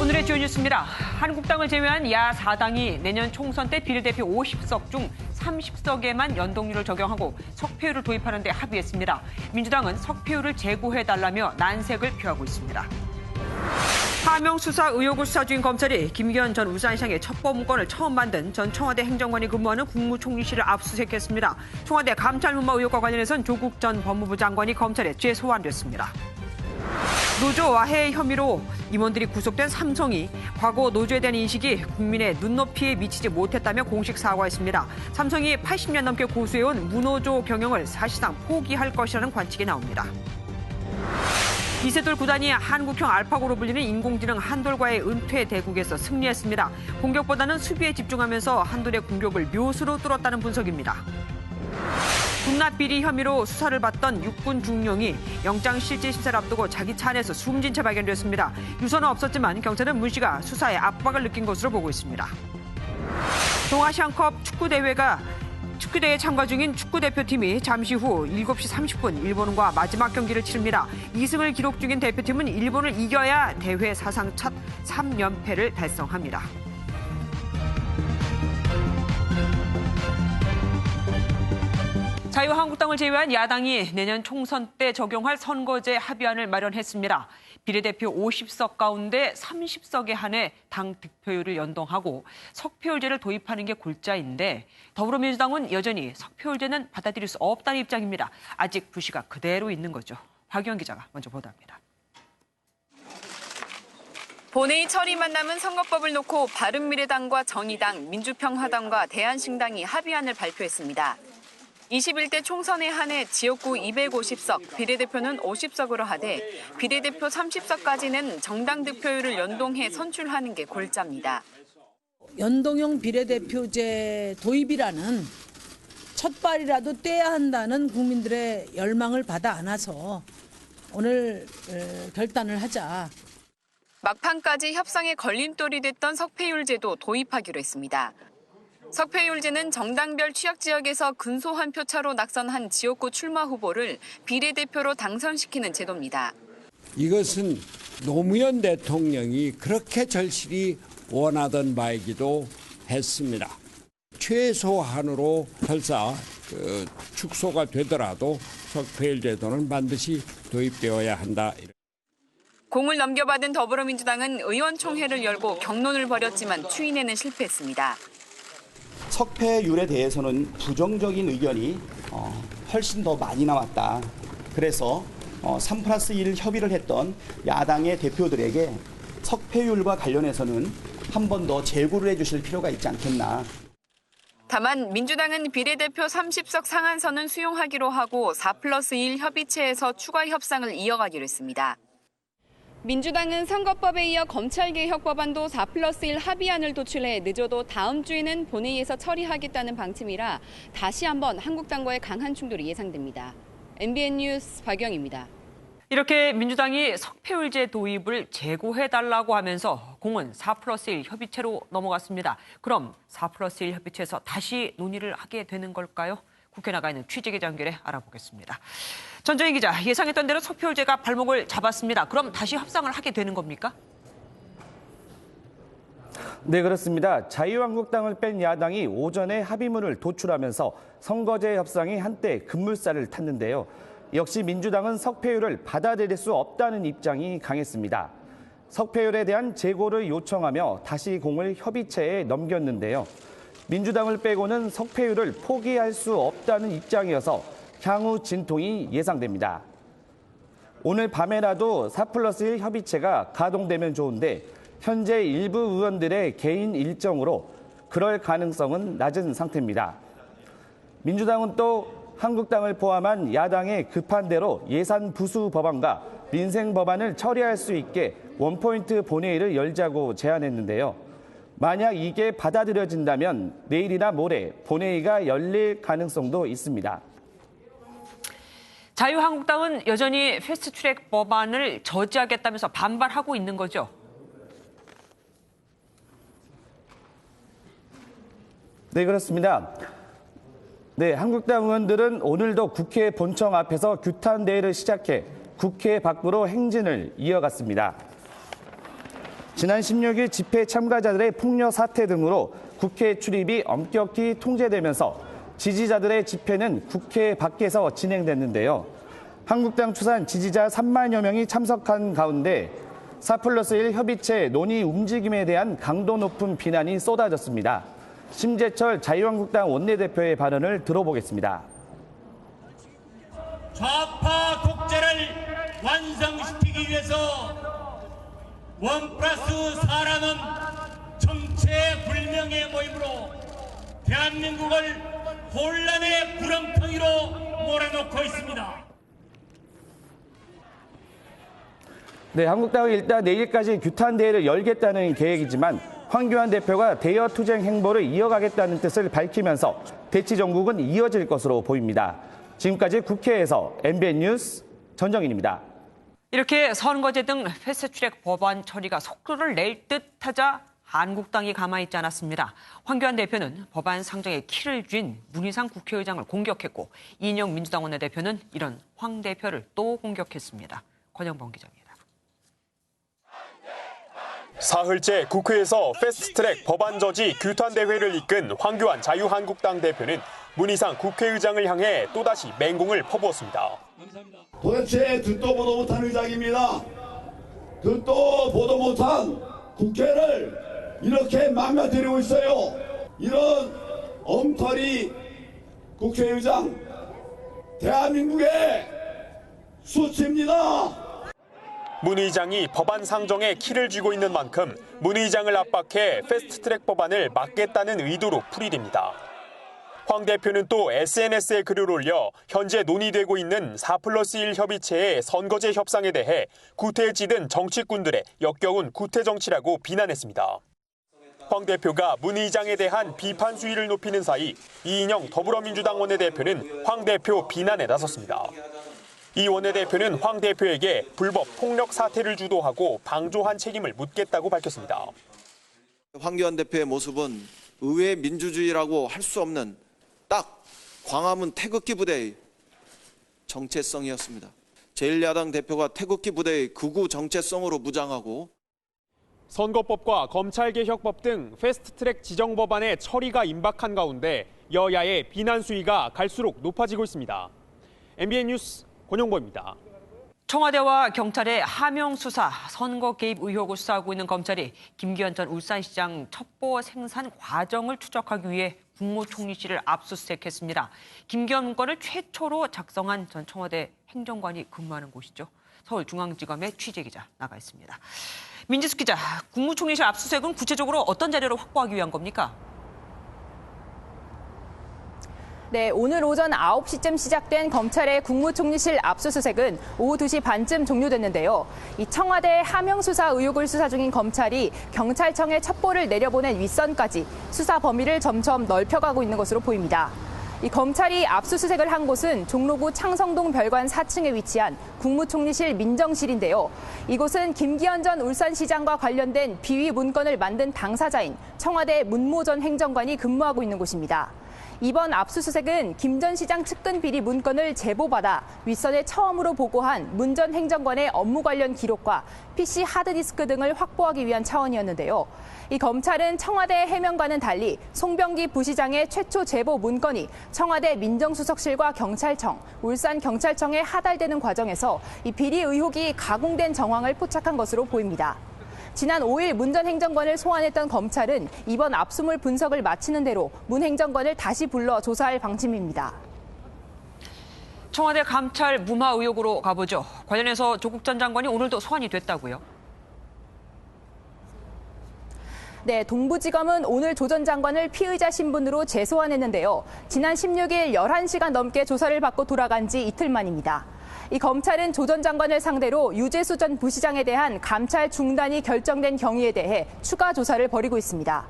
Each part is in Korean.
오늘의 주요 뉴스입니다. 한국당을 제외한 야4당이 내년 총선 때 비례대표 50석 중 30석에만 연동률을 적용하고 석패율을 도입하는 데 합의했습니다. 민주당은 석패율을 제고해달라며 난색을 표하고 있습니다. 하명 수사 의혹을 수사 중인 검찰이 김기현 전 울산시장의 첩보문건을 처음 만든 전 청와대 행정관이 근무하는 국무총리실을 압수수색했습니다. 청와대 감찰문마 의혹과 관련해선 조국 전 법무부 장관이 검찰에 재소환됐습니다. 노조 와해 혐의로 임원들이 구속된 삼성이 과거 노조에 대한 인식이 국민의 눈높이에 미치지 못했다며 공식 사과했습니다. 삼성이 80년 넘게 고수해온 무노조 경영을 사실상 포기할 것이라는 관측이 나옵니다. 이세돌 구단이 한국형 알파고로 불리는 인공지능 한돌과의 은퇴 대국에서 승리했습니다. 공격보다는 수비에 집중하면서 한돌의 공격을 묘수로 뚫었다는 분석입니다. 군납 비리 혐의로 수사를 받던 육군 중령이 영장실질심사를 앞두고 자기 차 안에서 숨진 채 발견됐습니다. 유서는 없었지만 경찰은 문 씨가 수사에 압박을 느낀 것으로 보고 있습니다. 동아시안컵 축구대회에 참가 중인 축구대표팀이 잠시 후 7시 30분 일본과 마지막 경기를 치릅니다. 2승을 기록 중인 대표팀은 일본을 이겨야 대회 사상 첫 3연패를 달성합니다. 자유한국당을 제외한 야당이 내년 총선 때 적용할 선거제 합의안을 마련했습니다. 비례대표 50석 가운데 30석에 한해 당 득표율을 연동하고 석패율제를 도입하는 게 골자인데 더불어민주당은 여전히 석패율제는 받아들일 수 없다는 입장입니다. 아직 불씨가 그대로 있는 거죠. 박유영 기자가 먼저 보도합니다. 본회의 처리만 남은 선거법을 놓고 바른미래당과 정의당, 민주평화당과 대한신당이 합의안을 발표했습니다. 21대 총선에 한해 지역구 250석, 비례대표는 50석으로 하되 비례대표 30석까지는 정당 득표율을 연동해 선출하는 게 골자입니다. 연동형 비례대표제 도입이라는 첫발이라도 떼야 한다는 국민들의 열망을 받아 안아서 오늘 결단을 하자. 막판까지 협상에 걸림돌이 됐던 석패율제도 도입하기로 했습니다. 석패율제는 정당별 취약지역에서 근소한 표차로 낙선한 지역구 출마 후보를 비례대표로 당선시키는 제도입니다. 이것은 노무현 대통령이 그렇게 절실히 원하던 바이기도 했습니다. 최소한으로 설사 축소가 되더라도 석패율제도는 반드시 도입되어야 한다. 공을 넘겨받은 더불어민주당은 의원총회를 열고 경론을 벌였지만 추인에는 실패했습니다. 석패율에 대해서는 부정적인 의견이 훨씬 더 많이 나왔다. 그래서 3+1 협의를 했던 야당의 대표들에게 석패율과 관련해서는 한 번 더 재고를 해주실 필요가 있지 않겠나. 다만 민주당은 비례대표 30석 상한선은 수용하기로 하고 4+1 협의체에서 추가 협상을 이어가기로 했습니다. 민주당은 선거법에 이어 검찰개혁 법안도 4+1 합의안을 도출해 늦어도 다음 주에는 본회의에서 처리하겠다는 방침이라 다시 한번 한국당과의 강한 충돌이 예상됩니다. MBN 뉴스 박영입니다. 이렇게 민주당이 석패율제 도입을 재고해달라고 하면서 공은 4+1 협의체로 넘어갔습니다. 그럼 4+1 협의체에서 다시 논의를 하게 되는 걸까요? 국회 나가 있는 취재기자 연결해 알아보겠습니다. 전정희 기자, 예상했던 대로 석패율제가 발목을 잡았습니다. 그럼 다시 협상을 하게 되는 겁니까? 네, 그렇습니다. 자유한국당을 뺀 야당이 오전에 합의문을 도출하면서 선거제 협상이 한때 급물살을 탔는데요. 역시 민주당은 석패율을 받아들일 수 없다는 입장이 강했습니다. 석패율에 대한 재고를 요청하며 다시 공을 협의체에 넘겼는데요. 민주당을 빼고는 석패율을 포기할 수 없다는 입장이어서 향후 진통이 예상됩니다. 오늘 밤에라도 4+1 협의체가 가동되면 좋은데 현재 일부 의원들의 개인 일정으로 그럴 가능성은 낮은 상태입니다. 민주당은 또 한국당을 포함한 야당의 급한 대로 예산 부수 법안과 민생 법안을 처리할 수 있게 원포인트 본회의를 열자고 제안했는데요. 만약 이게 받아들여진다면 내일이나 모레 본회의가 열릴 가능성도 있습니다. 자유한국당은 여전히 패스트트랙 법안을 저지하겠다면서 반발하고 있는 거죠? 네, 그렇습니다. 네, 한국당 의원들은 오늘도 국회 본청 앞에서 규탄 대회를 시작해 국회 밖으로 행진을 이어갔습니다. 지난 16일 집회 참가자들의 폭력 사태 등으로 국회 출입이 엄격히 통제되면서 지지자들의 집회는 국회 밖에서 진행됐는데요. 한국당 추산 지지자 3만여 명이 참석한 가운데 4+1 협의체 논의 움직임에 대한 강도 높은 비난이 쏟아졌습니다. 심재철 자유한국당 원내대표의 발언을 들어보겠습니다. 좌파 독재를 완성시키기 위해서 1+4라는 정체불명의 모임으로 대한민국을 혼란의 구렁텅이로 몰아넣고 있습니다. 네, 한국당은 일단 내일까지 규탄 대회를 열겠다는 계획이지만 황교안 대표가 대여 투쟁 행보를 이어가겠다는 뜻을 밝히면서 대치 전국은 이어질 것으로 보입니다. 지금까지 국회에서 MBN 뉴스 전정인입니다. 이렇게 선거제 등 패스트트랙 법안 처리가 속도를 낼 듯하자 한국당이 가만히 있지 않았습니다. 황교안 대표는 법안 상정에 키를 쥔 문희상 국회의장을 공격했고 이인영 민주당 원내대표는 이런 황 대표를 또 공격했습니다. 권영범 기자입니다. 사흘째 국회에서 패스트트랙 법안 저지 규탄 대회를 이끈 황교안 자유한국당 대표는 문희상 국회의장을 향해 또다시 맹공을 퍼부었습니다. 도대체 듣도 보도 못한 의장입니다. 듣도 보도 못한 국회를 이렇게 망가뜨리고 있어요. 이런 엉터리 국회의장 대한민국의 수치입니다. 문 의장이 법안 상정에 키를 쥐고 있는 만큼 문 의장을 압박해 패스트트랙 법안을 막겠다는 의도로 풀이됩니다. 황 대표는 또 SNS에 글을 올려 현재 논의되고 있는 4+1 협의체의 선거제 협상에 대해 구태에 찌든 정치꾼들의 역겨운 구태 정치라고 비난했습니다. 황 대표가 문 의장에 대한 비판 수위를 높이는 사이 이인영 더불어민주당 원내대표는 황 대표 비난에 나섰습니다. 이 원내대표는 황 대표에게 불법 폭력 사태를 주도하고 방조한 책임을 묻겠다고 밝혔습니다. 황교안 대표의 모습은 의회 민주주의라고 할 수 없는 딱 광화문 태극기 부대의 정체성이었습니다. 제1야당 대표가 태극기 부대의 극우 정체성으로 무장하고 선거법과 검찰개혁법 등 패스트트랙 지정 법안의 처리가 임박한 가운데 여야의 비난 수위가 갈수록 높아지고 있습니다. MBN 뉴스 권용보입니다. 청와대와 경찰의 하명 수사, 선거 개입 의혹을 수사하고 있는 검찰이 김기현 전 울산시장 첩보 생산 과정을 추적하기 위해 국무총리실을 압수수색했습니다. 김기현 문건을 최초로 작성한 전 청와대 행정관이 근무하는 곳이죠. 서울중앙지검의 취재기자 나가 있습니다. 민지숙 기자, 국무총리실 압수수색은 구체적으로 어떤 자료를 확보하기 위한 겁니까? 네, 오늘 오전 9시쯤 시작된 검찰의 국무총리실 압수수색은 오후 2시 반쯤 종료됐는데요. 이 청와대 하명수사 의혹을 수사 중인 검찰이 경찰청에 첩보를 내려보낸 윗선까지 수사 범위를 점점 넓혀가고 있는 것으로 보입니다. 이 검찰이 압수수색을 한 곳은 종로구 창성동 별관 4층에 위치한 국무총리실 민정실인데요. 이곳은 김기현 전 울산시장과 관련된 비위 문건을 만든 당사자인 청와대 문모 전 행정관이 근무하고 있는 곳입니다. 이번 압수수색은 김 전 시장 측근 비리 문건을 제보받아 윗선에 처음으로 보고한 문 전 행정관의 업무 관련 기록과 PC 하드디스크 등을 확보하기 위한 차원이었는데요. 이 검찰은 청와대 해명과는 달리 송병기 부시장의 최초 제보 문건이 청와대 민정수석실과 경찰청, 울산경찰청에 하달되는 과정에서 이 비리 의혹이 가공된 정황을 포착한 것으로 보입니다. 지난 5일 문 전 행정관을 소환했던 검찰은 이번 압수물 분석을 마치는 대로 문 행정관을 다시 불러 조사할 방침입니다. 청와대 감찰 무마 의혹으로 가보죠. 관련해서 조국 전 장관이 오늘도 소환이 됐다고요? 네, 동부지검은 오늘 조 전 장관을 피의자 신분으로 재소환했는데요. 지난 16일 11시간 넘게 조사를 받고 돌아간 지 이틀 만입니다. 이 검찰은 조 전 장관을 상대로 유재수 전 부시장에 대한 감찰 중단이 결정된 경위에 대해 추가 조사를 벌이고 있습니다.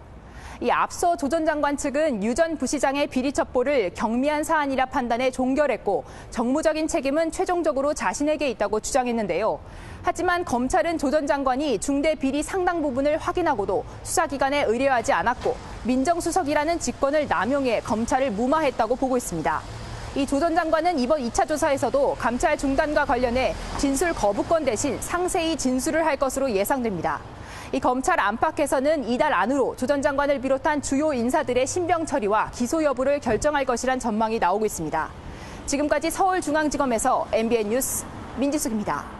이 앞서 조 전 장관 측은 유 전 부시장의 비리 첩보를 경미한 사안이라 판단해 종결했고 정무적인 책임은 최종적으로 자신에게 있다고 주장했는데요. 하지만 검찰은 조 전 장관이 중대 비리 상당 부분을 확인하고도 수사기관에 의뢰하지 않았고 민정수석이라는 직권을 남용해 검찰을 무마했다고 보고 있습니다. 이 조 전 장관은 이번 2차 조사에서도 감찰 중단과 관련해 진술 거부권 대신 상세히 진술을 할 것으로 예상됩니다. 이 검찰 안팎에서는 이달 안으로 조 전 장관을 비롯한 주요 인사들의 신병 처리와 기소 여부를 결정할 것이란 전망이 나오고 있습니다. 지금까지 서울중앙지검에서 MBN 뉴스 민지숙입니다.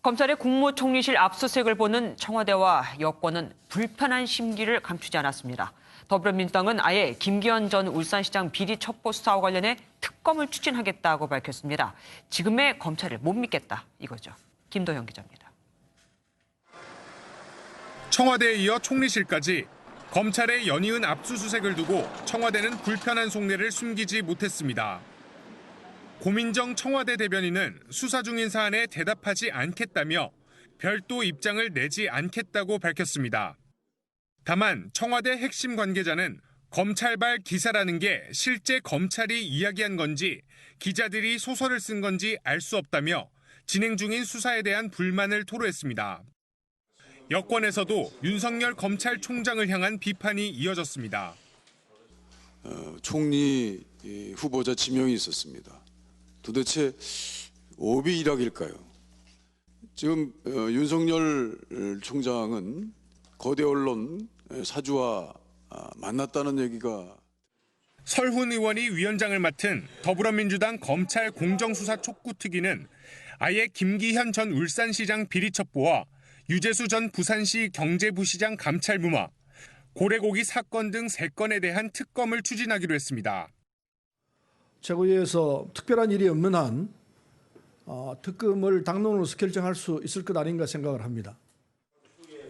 검찰의 국무총리실 압수수색을 보는 청와대와 여권은 불편한 심기를 감추지 않았습니다. 더불어민주당은 아예 김기현 전 울산시장 비리 첩보 수사와 관련해 특검을 추진하겠다고 밝혔습니다. 지금의 검찰을 못 믿겠다 이거죠. 김도영 기자입니다. 청와대에 이어 총리실까지 검찰의 연이은 압수수색을 두고 청와대는 불편한 속내를 숨기지 못했습니다. 고민정 청와대 대변인은 수사 중인 사안에 대답하지 않겠다며 별도 입장을 내지 않겠다고 밝혔습니다. 다만 청와대 핵심 관계자는 검찰발 기사라는 게 실제 검찰이 이야기한 건지 기자들이 소설을 쓴 건지 알 수 없다며 진행 중인 수사에 대한 불만을 토로했습니다. 여권에서도 윤석열 검찰총장을 향한 비판이 이어졌습니다. 총리 후보자 지명이 있었습니다. 도대체 오비 일학일까요? 지금 윤석열 총장은 거대 언론 사주와 만났다는 얘기가. 설훈 의원이 위원장을 맡은 더불어민주당 검찰 공정수사 촉구특위는 아예 김기현 전 울산시장 비리첩보와 유재수 전 부산시 경제부시장 감찰 무마, 고래고기 사건 등 3건에 대한 특검을 추진하기로 했습니다. 최고위에서 특별한 일이 없는 한 특검을 당론으로서 결정할 수 있을 것 아닌가 생각을 합니다.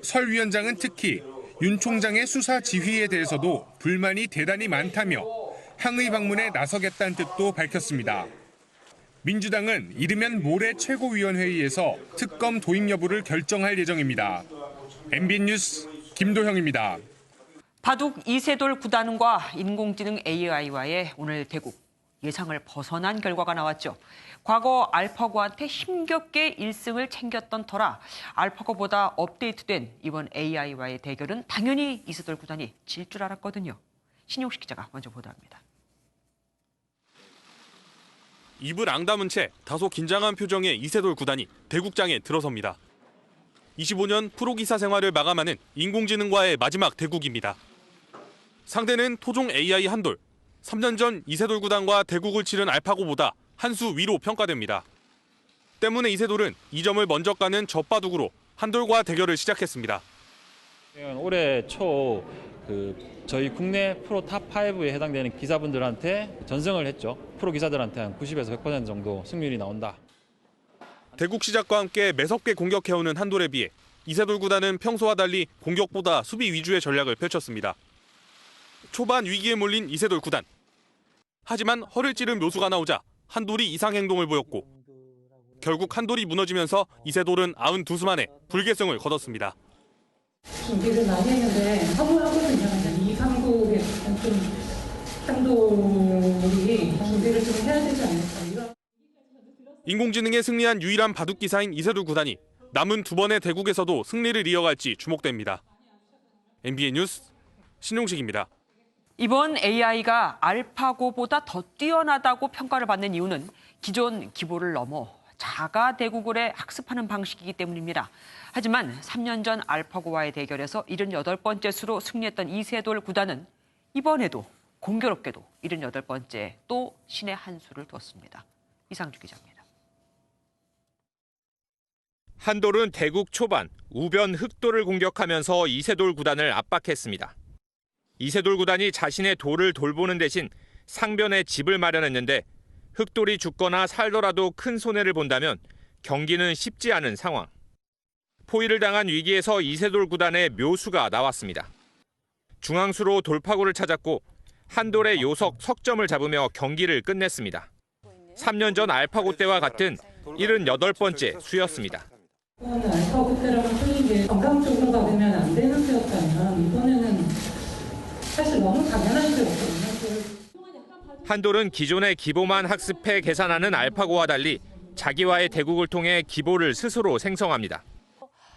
설 위원장은 특히 윤 총장의 수사 지휘에 대해서도 불만이 대단히 많다며 항의 방문에 나서겠다는 뜻도 밝혔습니다. 민주당은 이르면 모레 최고위원회의에서 특검 도입 여부를 결정할 예정입니다. MBN 뉴스 김도형입니다. 바둑 이세돌 구단과 인공지능 AI와의 오늘 대국. 예상을 벗어난 결과가 나왔죠. 과거 알파고한테 힘겹게 1승을 챙겼던 터라 알파고보다 업데이트된 이번 AI와의 대결은 당연히 이세돌 구단이 질 줄 알았거든요. 신용식 기자가 먼저 보도합니다. 입을 앙다문 채 다소 긴장한 표정의 이세돌 구단이 대국장에 들어섭니다. 25년 프로기사 생활을 마감하는 인공지능과의 마지막 대국입니다. 상대는 토종 AI 한돌. 3년 전 이세돌 구단과 대국을 치른 알파고보다 한 수 위로 평가됩니다. 때문에 이세돌은 2점을 먼저 까는 젖바둑으로 한돌과 대결을 시작했습니다. 올해 초 저희 국내 프로 탑5에 해당되는 기사분들한테 전승을 했죠. 프로 기사들한테 한 90에서 100% 정도 승률이 나온다. 대국 시작과 함께 매섭게 공격해오는 한돌에 비해 이세돌 구단은 평소와 달리 공격보다 수비 위주의 전략을 펼쳤습니다. 초반 위기에 몰린 이세돌 구단. 하지만 허를 찌른 묘수가 나오자 한돌이 이상 행동을 보였고 결국 한돌이 무너지면서 이세돌은 92수 만에 불계승을 거뒀습니다. 준비를 많이 했는데 하고거든요. 이 상국에 좀 한돌이 준비를 좀 해야 되지 않을까. 인공지능에 승리한 유일한 바둑 기사인 이세돌 구단이 남은 2번의 대국에서도 승리를 이어갈지 주목됩니다. MBN 뉴스 신용식입니다. 이번 AI가 알파고보다 더 뛰어나다고 평가를 받는 이유는 기존 기보를 넘어 자가 대국을 학습하는 방식이기 때문입니다. 하지만 3년 전 알파고와의 대결에서 78번째 수로 승리했던 이세돌 구단은 이번에도 공교롭게도 78번째 또 신의 한 수를 뒀습니다. 이상주 기자입니다. 한돌은 대국 초반 우변 흑돌을 공격하면서 이세돌 구단을 압박했습니다. 이세돌 구단이 자신의 돌을 돌보는 대신 상변에 집을 마련했는데 흑돌이 죽거나 살더라도 큰 손해를 본다면 경기는 쉽지 않은 상황. 포위를 당한 위기에서 이세돌 구단의 묘수가 나왔습니다. 중앙수로 돌파구를 찾았고 한돌의 요석 석점을 잡으며 경기를 끝냈습니다. 3년 전 알파고 때와 같은 78번째 수였습니다. 알파고 때랑은 틀린 게 정상적으로 받으면 안 되는 수였다면 이번에는 사실 너무 당연한 수였거든요. 한돌은 기존의 기보만 학습해 계산하는 알파고와 달리 자기와의 대국을 통해 기보를 스스로 생성합니다.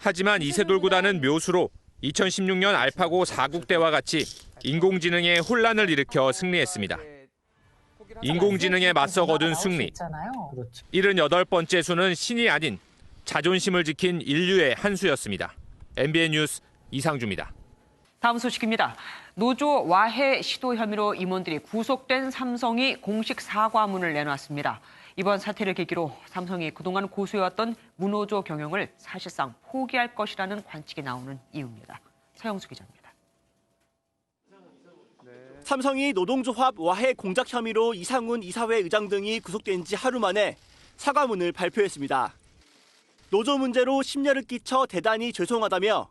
하지만 이세돌 구단은 묘수로 2016년 알파고 4국 때와 같이 인공지능에 혼란을 일으켜 승리했습니다. 인공지능에 맞서 거둔 승리. 78번째 수는 신이 아닌 자존심을 지킨 인류의 한 수였습니다. MBN 뉴스 이상주입니다. 다음 소식입니다. 노조 와해 시도 혐의로 임원들이 구속된 삼성이 공식 사과문을 내놨습니다. 이번 사태를 계기로 삼성이 그동안 고수해왔던 무노조 경영을 사실상 포기할 것이라는 관측이 나오는 이유입니다. 서영수 기자입니다. 삼성이 노동조합 와해 공작 혐의로 이상훈 이사회 의장 등이 구속된 지 하루 만에 사과문을 발표했습니다. 노조 문제로 심려를 끼쳐 대단히 죄송하다며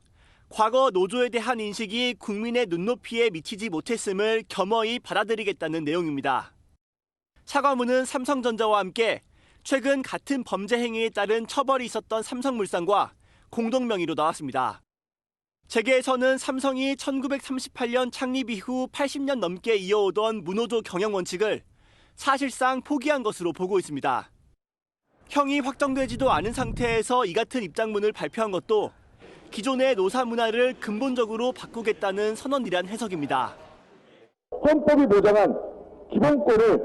과거 노조에 대한 인식이 국민의 눈높이에 미치지 못했음을 겸허히 받아들이겠다는 내용입니다. 사과문은 삼성전자와 함께 최근 같은 범죄 행위에 따른 처벌이 있었던 삼성물산과 공동 명의로 나왔습니다. 재계에서는 삼성이 1938년 창립 이후 80년 넘게 이어오던 무노조 경영 원칙을 사실상 포기한 것으로 보고 있습니다. 형이 확정되지도 않은 상태에서 이 같은 입장문을 발표한 것도 기존의 노사 문화를 근본적으로 바꾸겠다는 선언이란 해석입니다. 헌법이 보장한 기본권을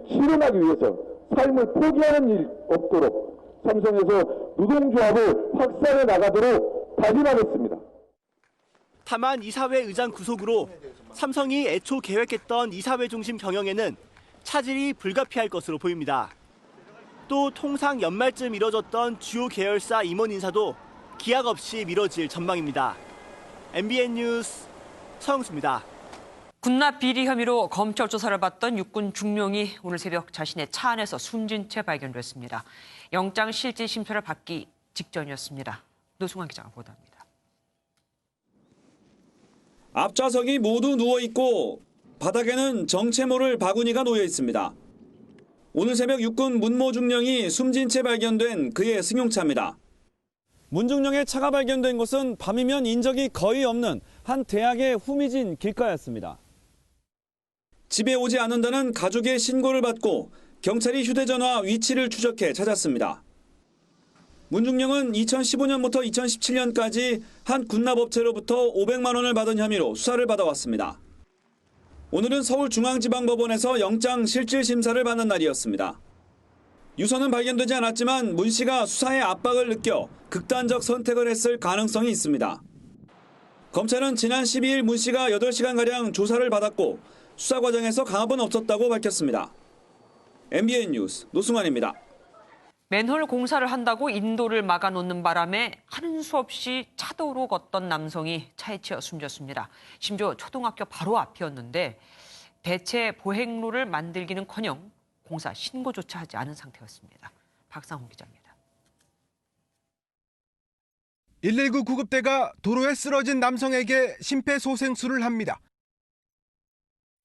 실현하기 위해서 삶을 포기하는 일 없도록 삼성에서 노동조합을 확산해 나가도록 다짐하겠습니다. 다만 이사회 의장 구속으로 삼성이 애초 계획했던 이사회 중심 경영에는 차질이 불가피할 것으로 보입니다. 또 통상 연말쯤 이뤄졌던 주요 계열사 임원 인사도 기약 없이 미뤄질 전망입니다. MBN 뉴스 서영수입니다. 군납 비리 혐의로 검찰 조사를 받던 육군 중령이 오늘 새벽 자신의 차 안에서 숨진 채 발견됐습니다. 영장 실질 심사를 받기 직전이었습니다. 노승환 기자가 보도합니다. 앞좌석이 모두 누워있고 바닥에는 정체 모를 바구니가 놓여 있습니다. 오늘 새벽 육군 문모 중령이 숨진 채 발견된 그의 승용차입니다. 문 중령의 차가 발견된 곳은 밤이면 인적이 거의 없는 한 대학의 후미진 길가였습니다. 집에 오지 않는다는 가족의 신고를 받고 경찰이 휴대전화 위치를 추적해 찾았습니다. 문 중령은 2015년부터 2017년까지 한 군납업체로부터 500만 원을 받은 혐의로 수사를 받아왔습니다. 오늘은 서울중앙지방법원에서 영장 실질심사를 받는 날이었습니다. 유서는 발견되지 않았지만 문 씨가 수사의 압박을 느껴 극단적 선택을 했을 가능성이 있습니다. 검찰은 지난 12일 문 씨가 8시간가량 조사를 받았고 수사 과정에서 강압은 없었다고 밝혔습니다. MBN 뉴스 노승환입니다. 맨홀 공사를 한다고 인도를 막아놓는 바람에 하는 수 없이 차도로 걷던 남성이 차에 치여 숨졌습니다. 심지어 초등학교 바로 앞이었는데 대체 보행로를 만들기는커녕 공사 신고조차 하지 않은 상태였습니다. 박상호 기자입니다. 119 구급대가 도로에 쓰러진 남성에게 심폐소생술을 합니다.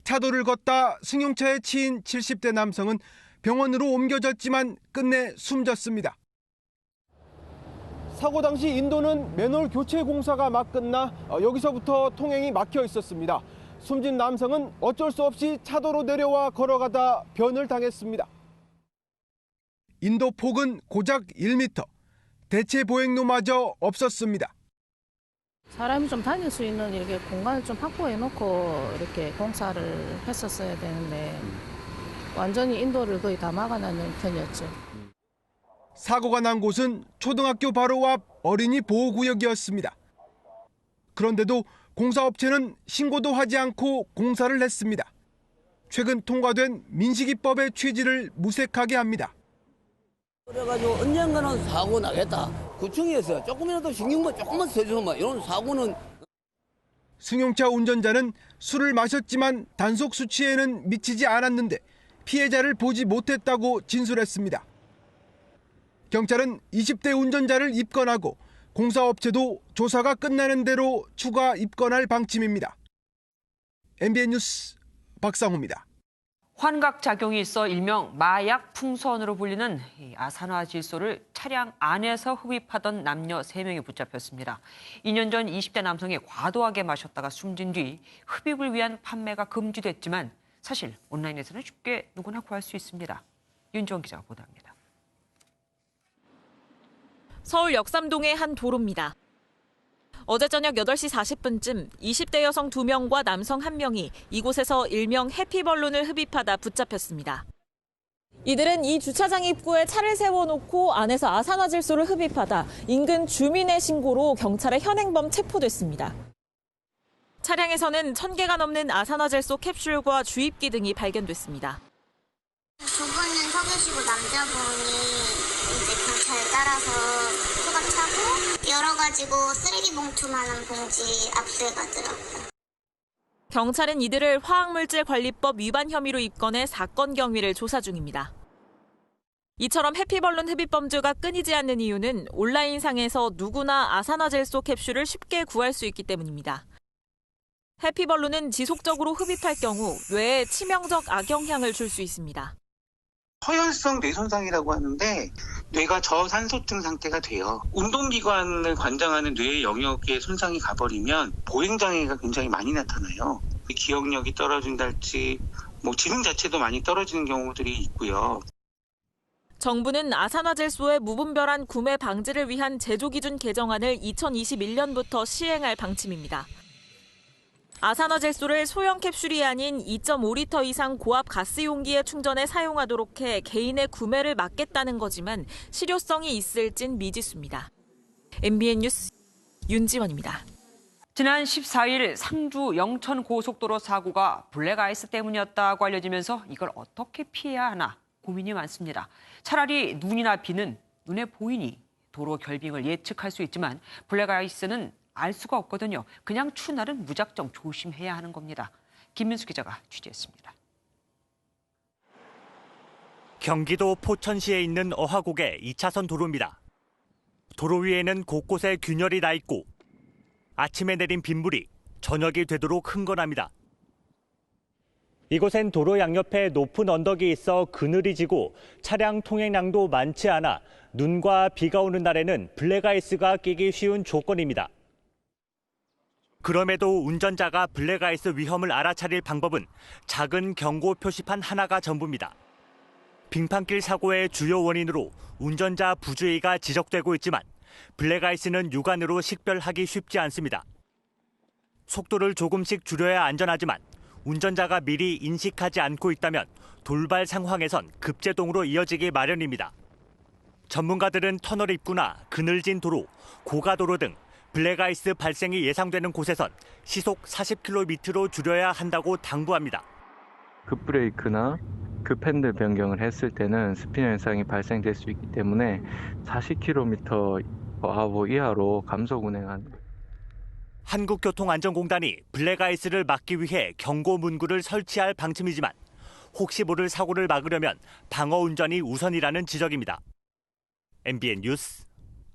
차도를 걷다 승용차에 치인 70대 남성은 병원으로 옮겨졌지만 끝내 숨졌습니다. 사고 당시 인도는 맨홀 교체 공사가 막 끝나 여기서부터 통행이 막혀 있었습니다. 숨진 남성은 어쩔 수 없이 차도로 내려와 걸어가다 변을 당했습니다. 인도 폭은 고작 1m, 대체 보행로마저 없었습니다. 사람이 좀 다닐 수 있는 이렇게 공간을 좀 확보해 놓고 이렇게 공사를 했었어야 되는데 완전히 인도를 거의 다 막아놓는 편이었죠. 사고가 난 곳은 초등학교 바로 앞 어린이 보호구역이었습니다. 그런데도 공사업체는 신고도 하지 않고 공사를 했습니다. 최근 통과된 민식이법의 취지를 무색하게 합니다. 그래가지고 언젠가는 사고 나겠다. 구청에서 조금이라도 신경만 조금만 써주면 이런 사고는. 승용차 운전자는 술을 마셨지만 단속 수치에는 미치지 않았는데 피해자를 보지 못했다고 진술했습니다. 경찰은 20대 운전자를 입건하고 공사업체도 조사가 끝나는 대로 추가 입건할 방침입니다. MBN 뉴스 박상호입니다. 환각작용이 있어 일명 마약 풍선으로 불리는 아산화질소를 차량 안에서 흡입하던 남녀 3명이 붙잡혔습니다. 2년 전 20대 남성이 과도하게 마셨다가 숨진 뒤 흡입을 위한 판매가 금지됐지만 사실 온라인에서는 쉽게 누구나 구할 수 있습니다. 윤지원 기자가 보도합니다. 서울 역삼동의 한 도로입니다. 어제 저녁 8시 40분쯤 20대 여성 2명과 남성 1명이 이곳에서 일명 해피벌룬을 흡입하다 붙잡혔습니다. 이들은 이 주차장 입구에 차를 세워놓고 안에서 아산화질소를 흡입하다 인근 주민의 신고로 경찰에 현행범 체포됐습니다. 차량에서는 1,000개가 넘는 아산화질소 캡슐과 주입기 등이 발견됐습니다. 두 분은 서 계시고 남자분이 이제 경찰 따라서 수갑 차고 열어가지고 쓰레기 봉투만한 봉지 앞에 가더라고요. 경찰은 이들을 화학물질관리법 위반 혐의로 입건해 사건 경위를 조사 중입니다. 이처럼 해피벌룬 흡입 범죄가 끊이지 않는 이유는 온라인상에서 누구나 아산화질소 캡슐을 쉽게 구할 수 있기 때문입니다. 해피벌룬은 지속적으로 흡입할 경우 뇌에 치명적 악영향을 줄 수 있습니다. 허혈성 뇌손상이라고 하는데 뇌가 저산소증 상태가 돼요. 운동기관을 관장하는 뇌의 영역에 손상이 가버리면 보행장애가 굉장히 많이 나타나요. 기억력이 떨어진달지 지능 자체도 많이 떨어지는 경우들이 있고요. 정부는 아산화질소의 무분별한 구매 방지를 위한 제조기준 개정안을 2021년부터 시행할 방침입니다. 아산화질소를 소형 캡슐이 아닌 2.5리터 이상 고압 가스 용기에 충전해 사용하도록 해 개인의 구매를 막겠다는 거지만 실효성이 있을진 미지수입니다. MBN 뉴스 윤지원입니다. 지난 14일 상주 영천 고속도로 사고가 블랙아이스 때문이었다고 알려지면서 이걸 어떻게 피해야 하나 고민이 많습니다. 차라리 눈이나 비는 눈에 보이니 도로 결빙을 예측할 수 있지만 블랙아이스는 알 수가 없거든요. 그냥 추운 날은 무작정 조심해야 하는 겁니다. 김민수 기자가 취재했습니다. 경기도 포천시에 있는 어화곡의 2차선 도로입니다. 도로 위에는 곳곳에 균열이 나 있고 아침에 내린 빗물이 저녁이 되도록 흥건합니다. 이곳엔 도로 양옆에 높은 언덕이 있어 그늘이 지고 차량 통행량도 많지 않아 눈과 비가 오는 날에는 블랙아이스가 끼기 쉬운 조건입니다. 그럼에도 운전자가 블랙아이스 위험을 알아차릴 방법은 작은 경고 표시판 하나가 전부입니다. 빙판길 사고의 주요 원인으로 운전자 부주의가 지적되고 있지만 블랙아이스는 육안으로 식별하기 쉽지 않습니다. 속도를 조금씩 줄여야 안전하지만 운전자가 미리 인식하지 않고 있다면 돌발 상황에선 급제동으로 이어지기 마련입니다. 전문가들은 터널 입구나 그늘진 도로, 고가도로 등 블랙아이스 발생이 예상되는 곳에선 시속 40km로 줄여야 한다고 당부합니다. 급브레이크나 급핸들 변경을 했을 때는 스피너 현상이 발생될 수 있기 때문에 40km 이하로 감속 운행하는 한국교통안전공단이 블랙아이스를 막기 위해 경고 문구를 설치할 방침이지만 혹시 모를 사고를 막으려면 방어 운전이 우선이라는 지적입니다. MBN 뉴스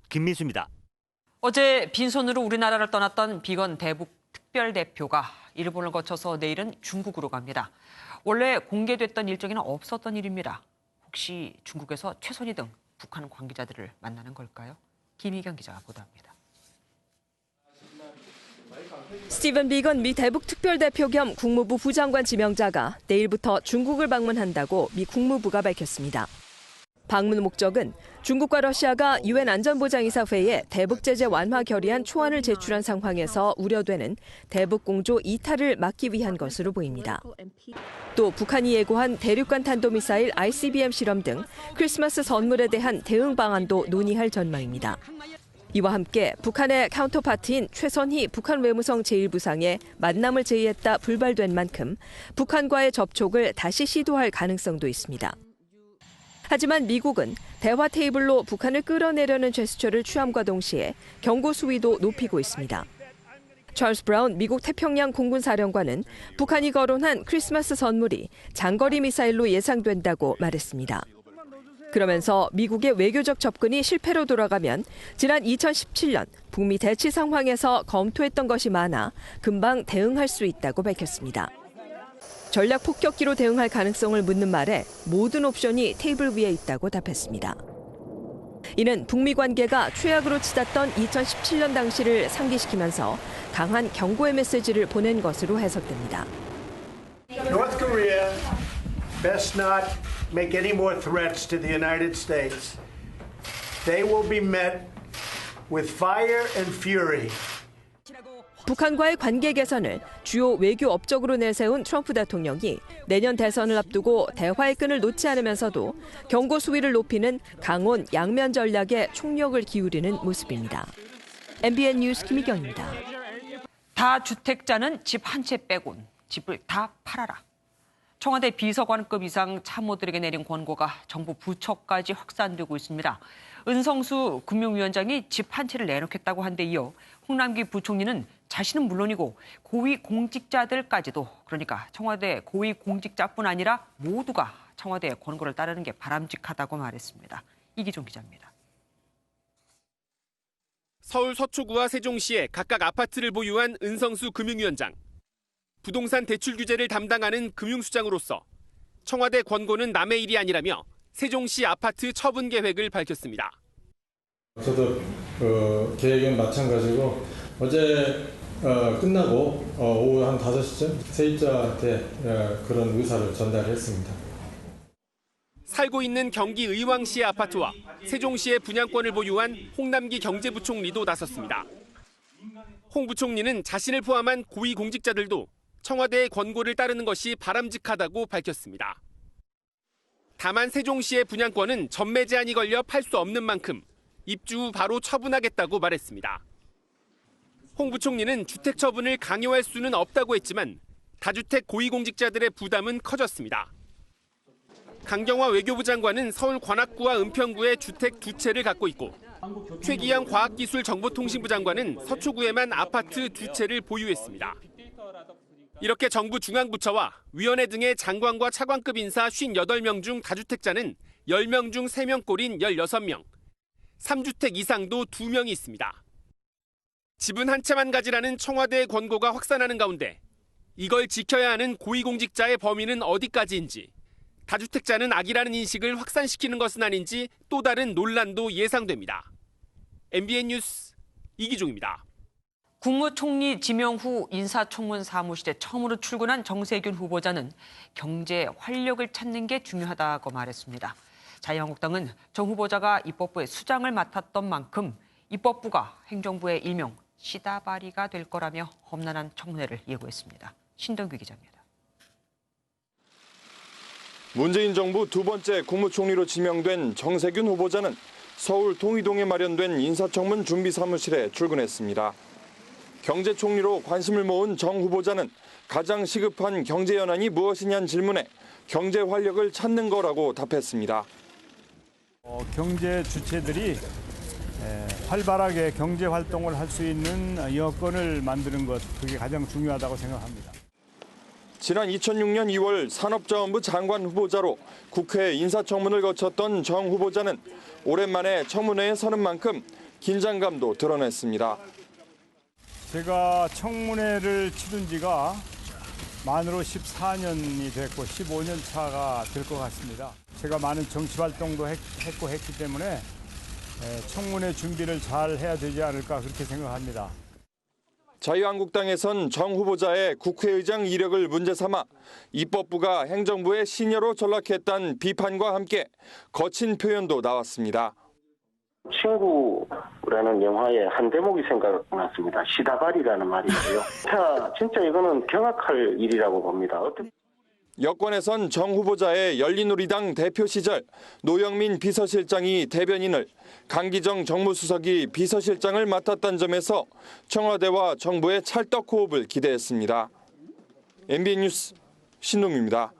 김민수입니다. 어제 빈손으로 우리나라를 떠났던 비건 대북 특별대표가 일본을 거쳐서 내일은 중국으로 갑니다. 원래 공개됐던 일정에는 없었던 일입니다. 혹시 중국에서 최선희 등 북한 관계자들을 만나는 걸까요? 김희경 기자가 보도합니다. 스티븐 비건 미 대북 특별대표 겸 국무부 부장관 지명자가 내일부터 중국을 방문한다고 미 국무부가 밝혔습니다. 방문 목적은 중국과 러시아가 유엔 안전보장이사회에 대북 제재 완화 결의안 초안을 제출한 상황에서 우려되는 대북 공조 이탈을 막기 위한 것으로 보입니다. 또 북한이 예고한 대륙간 탄도미사일 ICBM 실험 등 크리스마스 선물에 대한 대응 방안도 논의할 전망입니다. 이와 함께 북한의 카운터파트인 최선희 북한 외무성 제1부상에 만남을 제의했다 불발된 만큼 북한과의 접촉을 다시 시도할 가능성도 있습니다. 하지만 미국은 대화 테이블로 북한을 끌어내려는 제스처를 취함과 동시에 경고 수위도 높이고 있습니다. 찰스 브라운 미국 태평양 공군사령관은 북한이 거론한 크리스마스 선물이 장거리 미사일로 예상된다고 말했습니다. 그러면서 미국의 외교적 접근이 실패로 돌아가면 지난 2017년 북미 대치 상황에서 검토했던 것이 많아 금방 대응할 수 있다고 밝혔습니다. 전략 폭격기로 대응할 가능성을 묻는 말에 모든 옵션이 테이블 위에 있다고 답했습니다. 이는 북미 관계가 최악으로 치닫던 2017년 당시를 상기시키면서 강한 경고의 메시지를 보낸 것으로 해석됩니다. North Korea best not make any more threats to the United States. They will be met with fire and fury. 북한과의 관계 개선을 주요 외교 업적으로 내세운 트럼프 대통령이 내년 대선을 앞두고 대화의 끈을 놓지 않으면서도 경고 수위를 높이는 강원 양면 전략에 총력을 기울이는 모습입니다. MBN 뉴스 김희경입니다. 다주택자는 집 한 채 빼곤 집을 다 팔아라. 청와대 비서관급 이상 참모들에게 내린 권고가 정부 부처까지 확산되고 있습니다. 은성수 금융위원장이 집 한 채를 내놓겠다고 한 데 이어 홍남기 부총리는 자신은 물론이고 고위공직자들까지도, 그러니까 청와대 고위공직자뿐 아니라 모두가 청와대의 권고를 따르는 게 바람직하다고 말했습니다. 이기종 기자입니다. 서울 서초구와 세종시에 각각 아파트를 보유한 은성수 금융위원장. 부동산 대출 규제를 담당하는 금융수장으로서 청와대 권고는 남의 일이 아니라며 세종시 아파트 처분 계획을 밝혔습니다. 저도 계획은 마찬가지고 어제 끝나고 오후 한 5시쯤 세입자한테 그런 의사를 전달했습니다. 살고 있는 경기 의왕시의 아파트와 세종시의 분양권을 보유한 홍남기 경제부총리도 나섰습니다. 홍 부총리는 자신을 포함한 고위공직자들도 청와대의 권고를 따르는 것이 바람직하다고 밝혔습니다. 다만 세종시의 분양권은 전매 제한이 걸려 팔 수 없는 만큼 입주 후 바로 처분하겠다고 말했습니다. 홍 부총리는 주택 처분을 강요할 수는 없다고 했지만 다주택 고위공직자들의 부담은 커졌습니다. 강경화 외교부 장관은 서울 관악구와 은평구에 주택 2채를 갖고 있고 최기영 과학기술정보통신부 장관은 서초구에만 아파트 2채를 보유했습니다. 이렇게 정부 중앙부처와 위원회 등의 장관과 차관급 인사 58명 중 다주택자는 10명 중 3명 꼴인 16명, 3주택 이상도 2명이 있습니다. 집은 한 채만 가지라는 청와대의 권고가 확산하는 가운데 이걸 지켜야 하는 고위공직자의 범위는 어디까지인지, 다주택자는 악이라는 인식을 확산시키는 것은 아닌지 또 다른 논란도 예상됩니다. MBN 뉴스 이기종입니다. 국무총리 지명 후 인사청문 사무실에 처음으로 출근한 정세균 후보자는 경제 활력을 찾는 게 중요하다고 말했습니다. 자유한국당은 정 후보자가 입법부의 수장을 맡았던 만큼 입법부가 행정부의 일명 시다바리가 될 거라며 험난한 청문회를 예고했습니다. 신동규 기자입니다. 문재인 정부 두 번째 국무총리로 지명된 정세균 후보자는 서울 동의동에 마련된 인사청문 준비사무실에 출근했습니다. 경제총리로 관심을 모은 정 후보자는 가장 시급한 경제 현안이 무엇이냐는 질문에 경제 활력을 찾는 거라고 답했습니다. 경제 주체들이 활발하게 경제 활동을 할 수 있는 여건을 만드는 것, 그게 가장 중요하다고 생각합니다. 지난 2006년 2월 산업자원부 장관 후보자로 국회 인사청문을 거쳤던 정 후보자는 오랜만에 청문회에 서는 만큼 긴장감도 드러냈습니다. 제가 청문회를 치른 지가 만으로 14년이 됐고 15년 차가 될 것 같습니다. 제가 많은 정치 활동도 했기 때문에 청문회 준비를 잘 해야 되지 않을까 그렇게 생각합니다. 자유한국당에선 정 후보자의 국회의장 이력을 문제 삼아 입법부가 행정부의 시녀로 전락했다는 비판과 함께 거친 표현도 나왔습니다. 친구라는 영화의 한 대목이 생각났습니다. 시다바리라는 말이 있고요. 진짜 이거는 경악할 일이라고 봅니다. 여권에선 정 후보자의 열린우리당 대표 시절 노영민 비서실장이 대변인을, 강기정 정무수석이 비서실장을 맡았던 점에서 청와대와 정부의 찰떡 호흡을 기대했습니다. MBN 뉴스 신동규입니다.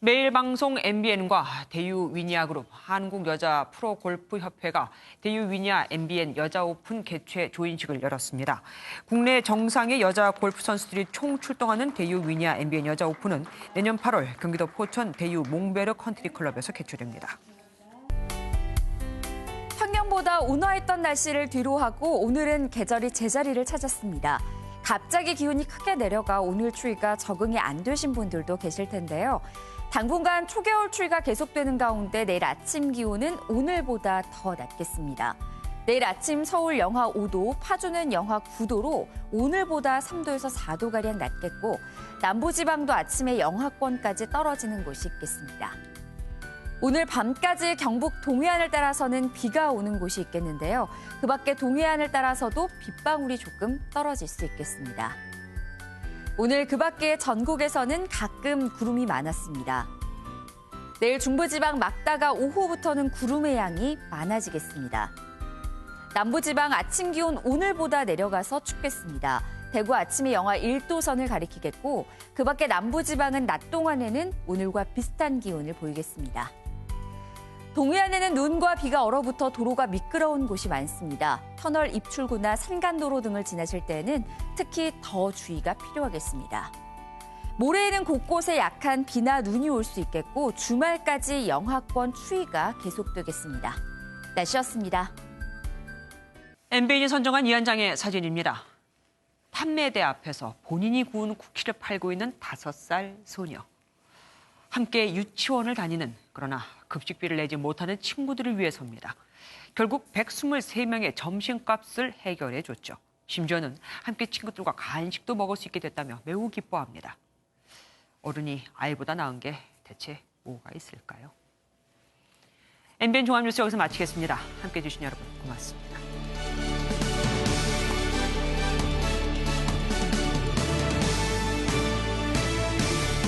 매일 방송 MBN과 대유 위니아그룹, 한국여자 프로골프협회가 대유 위니아 MBN 여자오픈 개최 조인식을 열었습니다. 국내 정상의 여자 골프 선수들이 총 출동하는 대유 위니아 MBN 여자오픈은 내년 8월 경기도 포천 대유 몽베르 컨트리클럽에서 개최됩니다. 평년보다 온화했던 날씨를 뒤로하고 오늘은 계절이 제자리를 찾았습니다. 갑자기 기온이 크게 내려가 오늘 추위가 적응이 안 되신 분들도 계실 텐데요. 당분간 초겨울 추위가 계속되는 가운데 내일 아침 기온은 오늘보다 더 낮겠습니다. 내일 아침 서울 영하 5도, 파주는 영하 9도로 오늘보다 3도에서 4도가량 낮겠고 남부지방도 아침에 영하권까지 떨어지는 곳이 있겠습니다. 오늘 밤까지 경북 동해안을 따라서는 비가 오는 곳이 있겠는데요. 그 밖에 동해안을 따라서도 빗방울이 조금 떨어질 수 있겠습니다. 오늘 그 밖에 전국에서는 가끔 구름이 많았습니다. 내일 중부지방 막다가 오후부터는 구름의 양이 많아지겠습니다. 남부지방 아침 기온 오늘보다 내려가서 춥겠습니다. 대구 아침에 영하 1도선을 가리키겠고 그 밖에 남부지방은 낮 동안에는 오늘과 비슷한 기온을 보이겠습니다. 동해안에는 눈과 비가 얼어붙어 도로가 미끄러운 곳이 많습니다. 터널 입출구나 산간도로 등을 지나실 때에는 특히 더 주의가 필요하겠습니다. 모레에는 곳곳에 약한 비나 눈이 올 수 있겠고 주말까지 영하권 추위가 계속되겠습니다. 날씨였습니다. MBN이 선정한 이 한 장의 사진입니다. 판매대 앞에서 본인이 구운 쿠키를 팔고 있는 5살 소녀. 함께 유치원을 다니는 그러나 급식비를 내지 못하는 친구들을 위해서입니다. 결국 123명의 점심값을 해결해 줬죠. 심지어는 함께 친구들과 간식도 먹을 수 있게 됐다며 매우 기뻐합니다. 어른이 아이보다 나은 게 대체 뭐가 있을까요? MBN 종합뉴스 여기서 마치겠습니다. 함께해 주신 여러분 고맙습니다.